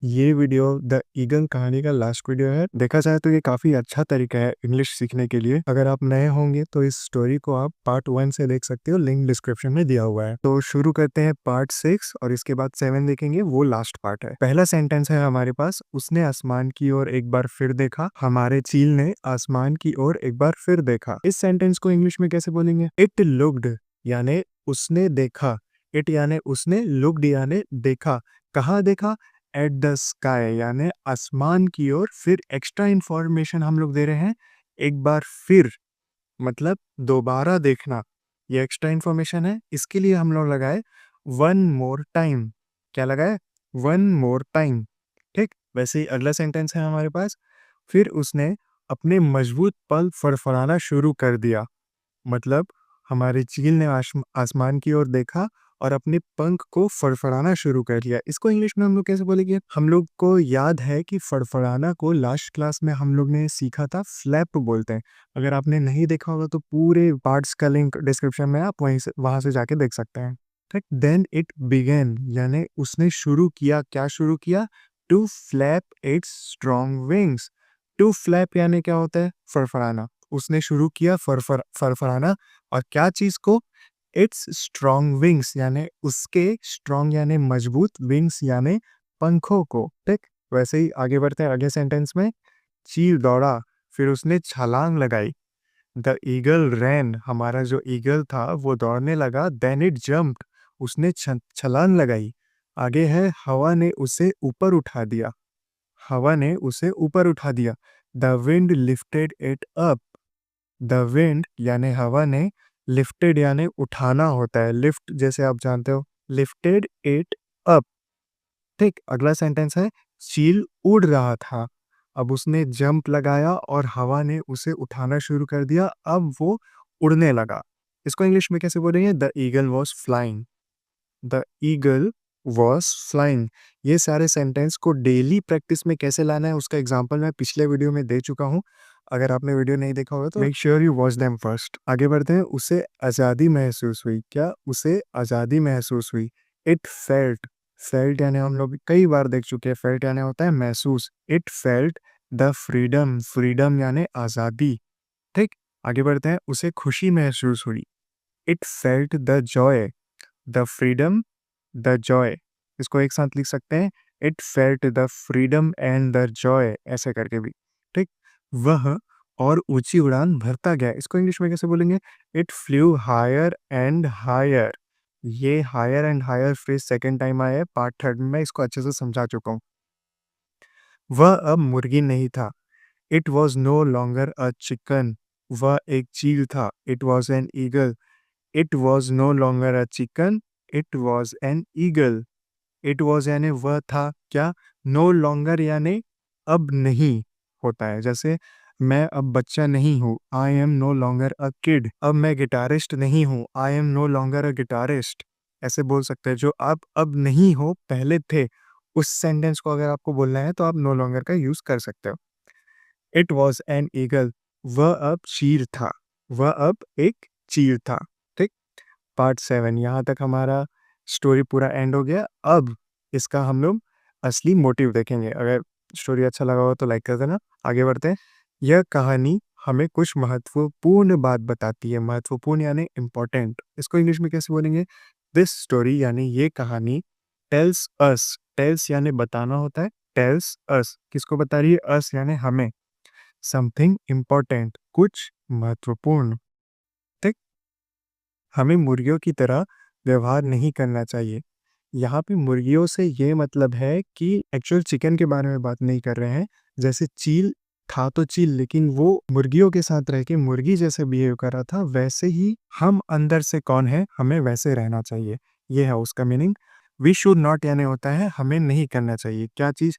ये video the eagle कहानी का लास्ट वीडियो है। देखा जाए तो ये काफ़ी अच्छा तरीका है इंग्लिश सीखने के लिए। अगर आप नए होंगे तो इस स्टोरी को आप पार्ट 1 से देख सकते हो, लिंक डिस्क्रिप्शन में दिया हुआ है। तो शुरू करते हैं पार्ट 6 और इसके बाद 7 देखेंगे, वो लास्ट पार्ट है। पहला सेंटेंस है हमारे पास, उसने आसमान की ओर एक बार फिर देखा। हमारे चील ने आसमान की ओर एक बार फिर देखा। इस सेंटेंस को इंग्लिश में कैसे बोलेंगे? इट लुक्ड यानी उसने देखा, इट यानी उसने, लुक्ड यानी देखा। कहाँ देखा? एट द स्काई यानी आसमान की ओर। फिर एक्स्ट्रा इंफॉर्मेशन हम लोग दे रहे हैं, एक बार फिर मतलब दोबारा देखना, ये एक्स्ट्रा इंफॉर्मेशन है। इसके लिए हम लोग लगाए वन मोर टाइम। क्या लगाए? One more time. ठीक, वैसे ही अगला सेंटेंस है हमारे पास, फिर उसने अपने मजबूत पल फड़फड़ाना शुरू कर दिया। मतलब हमारे चील ने आसमान की ओर देखा और अपने पंख को फड़फड़ाना शुरू कर दिया। इसको इंग्लिश में हम लोग कैसे बोलेंगे? हम लोग को याद है कि फड़फड़ाना को लास्ट क्लास में हम लोग ने सीखा था, फ्लैप बोलते हैं। अगर आपने नहीं देखा होगा तो पूरे पार्ट्स का लिंक डिस्क्रिप्शन में, आप वहां से जाके देख सकते हैं। ठीक, देन इट बिगेन यानी उसने शुरू किया। क्या शुरू किया? To flap its strong wings. To flap यानी क्या होता है? फड़फड़ाना। उसने शुरू किया फड़फड़ाना, और क्या चीज को? इट्स स्ट्रॉन्ग विंग्स यानी उसके, स्ट्रॉन्ग यानी मजबूत, विंग्स यानी पंखों को। ठीक, वैसे ही आगे बढ़ते हैं अगले सेंटेंस में। चील दौड़ा, फिर उसने छलांग लगाई। द ईगल रैन, हमारा जो ईगल था वो दौड़ने लगा। देन इट जम्प्ड, उसने छलांग लगाई। आगे है हवा ने उसे ऊपर उठा दिया। हवा ने उसे ऊपर उठा दिया। The wind lifted it up. The wind यानी हवा ने, लिफ्टेड यानी उठाना होता है, लिफ्ट जैसे आप जानते हो, लिफ्टेड इट अप। ठीक, अगला सेंटेंस है, चील उड़ रहा था। अब उसने जंप लगाया और हवा ने उसे उठाना शुरू कर दिया। अब वो उड़ने लगा। इसको इंग्लिश में कैसे बोलेंगे? The eagle was flying. The eagle was flying. ये सारे सेंटेंस को डेली प्रैक्टिस में कैसे लाना है उसका एग्जांपल मैं पिछले वीडियो में दे चुका हूँ। अगर आपने वीडियो नहीं देखा होगा तो make sure you watch them first. आगे बढ़ते हैं। उसे आज़ादी महसूस हुई। क्या? उसे आज़ादी महसूस हुई। It felt. फेल्ट यानी हम लोग कई बार देख चुके हैं, फेल्ट यानी होता है महसूस। It felt the freedom. Freedom यानी आज़ादी। ठीक, आगे बढ़ते हैं। उसे खुशी महसूस हुई। It felt the Joy. The freedom, the Joy, इसको एक साथ लिख सकते हैं, it felt the freedom and the Joy, ऐसे करके भी। ठीक, वह और ऊंची उड़ान भरता गया। इसको इंग्लिश में कैसे बोलेंगे? It flew higher and higher. ये higher and higher phrase second time आया है, पार्ट 3 में इसको अच्छे से समझा चुका हूँ। वह अब मुर्गी नहीं था। It was no longer a chicken. वह एक चील था। It was an eagle. It was no longer a chicken, it was an eagle. It was यानी वह था। क्या? नो लॉन्गर यानी अब नहीं होता है। जैसे मैं अब बच्चा नहीं हूँ, I am no longer a kid. अब मैं गिटारिस्ट नहीं हूँ, I am no longer a guitarist. ऐसे बोल सकते हैं। जो आप अब नहीं हो, पहले थे, उस सेंटेंस को अगर आपको बोलना है तो आप नो लॉन्गर का यूज कर सकते हो। It was an eagle. वह अब चील था। वह अब एक चील था। ठीक, पार्ट 7 यहाँ तक हमारा स्टोरी पूरा एंड हो गया। अब इसका हम लोग असली मोटिव देखेंगे। अगर स्टोरी अच्छा लगा हो तो लाइक कर देना। आगे बढ़ते हैं। यह कहानी हमें कुछ महत्वपूर्ण बात बताती है। महत्वपूर्ण यानी इम्पोर्टेंट। इसको इंग्लिश में कैसे बोलेंगे? दिस स्टोरी यानी ये कहानी, टेल्स अस। टेल्स यानी बताना होता है, टेल्स अस किसको बता रही है? अस यानी हमें। समथिंग इम्पोर्टेंट, कुछ महत्वपूर्ण। ठीक, हमें मुर्गियों की तरह व्यवहार नहीं करना चाहिए। यहाँ पे मुर्गियों से ये मतलब है कि एक्चुअल चिकन के बारे में बात नहीं कर रहे हैं। जैसे चील था तो चील, लेकिन वो मुर्गियों के साथ रह के मुर्गी जैसे बिहेव कर रहा था, वैसे ही हम अंदर से कौन है, हमें वैसे रहना चाहिए। ये है उसका मीनिंग। वी शुड नॉट यानी होता है हमें नहीं करना चाहिए। क्या चीज़?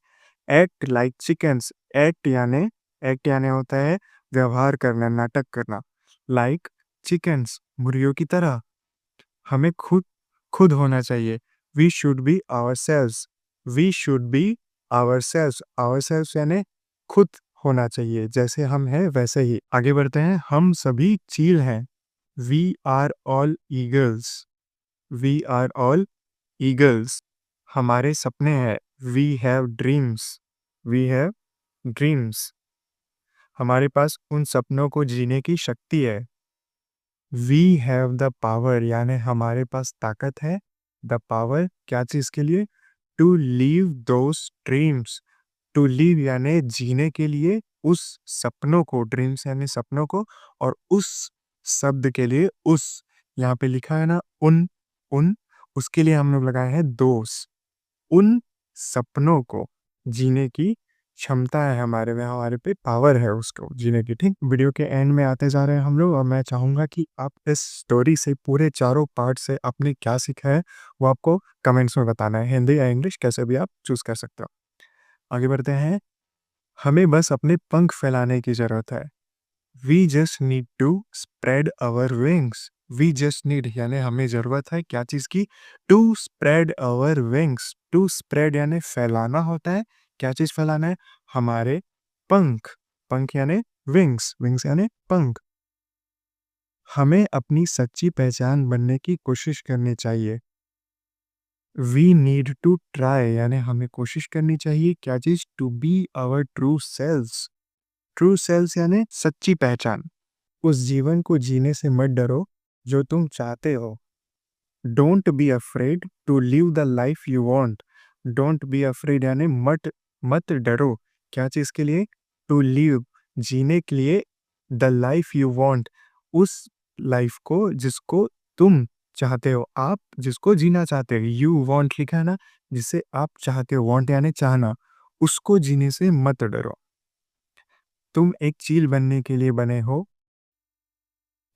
Act like chickens. एक्ट यानी होता है व्यवहार करना, नाटक करना। लाइक चिकन्स, मुर्गियों की तरह। हमें खुद खुद होना चाहिए। We should be ourselves. We should be ourselves. Ourselves यानी खुद होना चाहिए, जैसे हम हैं वैसे ही। आगे बढ़ते हैं। हम सभी चील हैं। We are all eagles. We are all eagles. हमारे सपने हैं। We have dreams, we have dreams. हमारे पास उन सपनों को जीने की शक्ति है। वी हैव द पावर यानी हमारे पास ताकत है। द पावर क्या चीज़ के लिए? To live those dreams. To live यानी जीने के लिए उस सपनों को, ड्रीम्स यानी सपनों को, और उस शब्द के लिए उस, यहाँ पे लिखा है ना उन, उसके लिए हम लोग लगाए हैं दोस। उन सपनों को जीने की क्षमता है हमारे में, हमारे पे पावर है उसको जीने की। ठीक, वीडियो के एंड में आते जा रहे हैं हम लोग, और मैं चाहूँगा कि आप इस स्टोरी से, पूरे चारों पार्ट से आपने क्या सीखा है वो आपको कमेंट्स में बताना है। हिंदी या इंग्लिश कैसे भी आप चूज़ कर सकते हो। आगे बढ़ते हैं। हमें बस अपने पंख फैलाने की ज़रूरत है। We just need to spread our wings. We just need यानी हमें ज़रूरत है क्या चीज़ की? To spread our wings. To spread यानी फैलाना होता है। क्या चीज़ फैलाना है? हमारे पंख। पंख यानी विंग्स, विंग्स यानी पंख। हमें अपनी सच्ची पहचान बनने की कोशिश करनी चाहिए। वी नीड टू ट्राई यानी हमें कोशिश करनी चाहिए क्या चीज़? To be our true selves. True selves यानी सच्ची पहचान। उस जीवन को जीने से मत डरो जो तुम चाहते हो। Don't be afraid to live the life you want. Don't be afraid यानी मत डरो क्या चीज़ के लिए? टू लिव जीने के लिए, द लाइफ यू वांट उस लाइफ को जिसको तुम चाहते हो, आप जिसको जीना चाहते हो। यू वांट लिखा है ना, जिसे आप चाहते हो, वांट यानी चाहना, उसको जीने से मत डरो। तुम एक चील बनने के लिए बने हो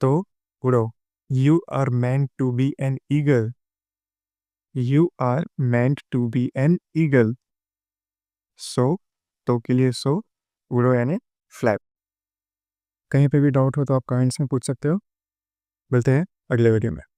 तो उड़ो। You are meant to be an eagle. You are meant to be an eagle. So, तो के लिए सो, उड़ो यानी फ्लैप। कहीं पे भी डाउट हो तो आप कमेंट्स में पूछ सकते हो। मिलते हैं अगले वीडियो में।